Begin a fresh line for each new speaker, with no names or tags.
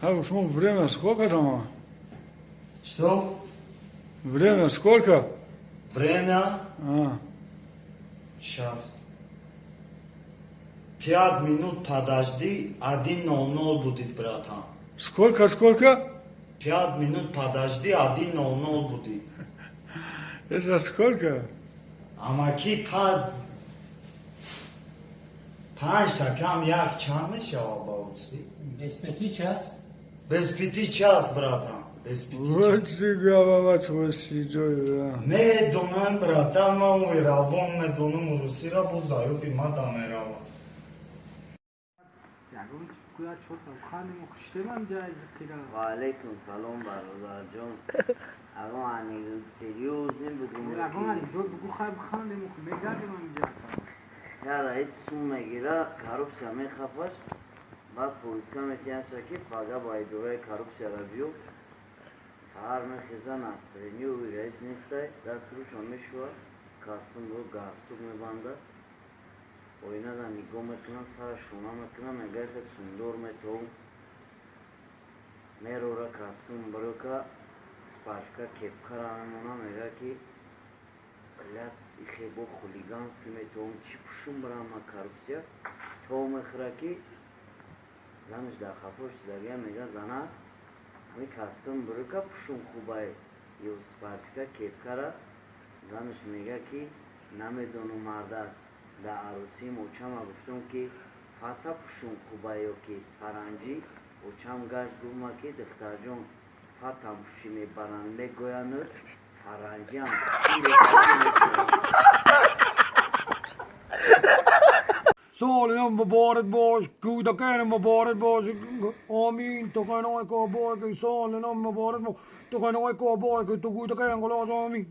А уж время сколько там?
Что?
Время сколько?
Время?
А,
Сейчас. 5 минут подожди, 1:00 будет, братан.
сколько?
5 минут подожди, 1:00 будет.
Это сколько?
Амаки 5 такам як чаме шавабауси.
Без 5 час.
Без 5 час, братан. Без 5
Вот
час.
ты голова твой святой, да.
Ме донам, братан, ма уиравон, ме донам урусира бузаю бима дамерава.
وعلیکم سلام برادر جان. اما انیل سریوز نمیدونم. یا رئیس سوم میگیره کاروبسیا میخوابش. بعد پلیسکا میتیانشه که فقط باید دوره کاروبسیا را بیو. سهار میخیزن استرینیو وی رئیس نیسته. دست روشون میشوه. کاستم رو گاستوب میبنده. oyuna da nigom etkilen sağ şuna etkilen megerke sundor metom merora kastım broka spaşka kepkaramona megaki lat ikhebo xuliganski metom çipşum brama korupsiya tom ekhraki zanish da khafosh zariya mega zana mi kastım broka pşum khubay yo spaşka kepkara zanish megaki namedonu marda در عروسی موچم گفتم که فتا پشون خوبایو که فرنجی موچم گشت گفتم که دختر جون فتا پشی میبرن میگوینر فرنجی هم پشی
Salen bevaret baas, goede kennen bevaret baas, amin, toch een ooit kan baas, salen bevaret baas, toch een ooit kan baas, toch goede kennen glas amin.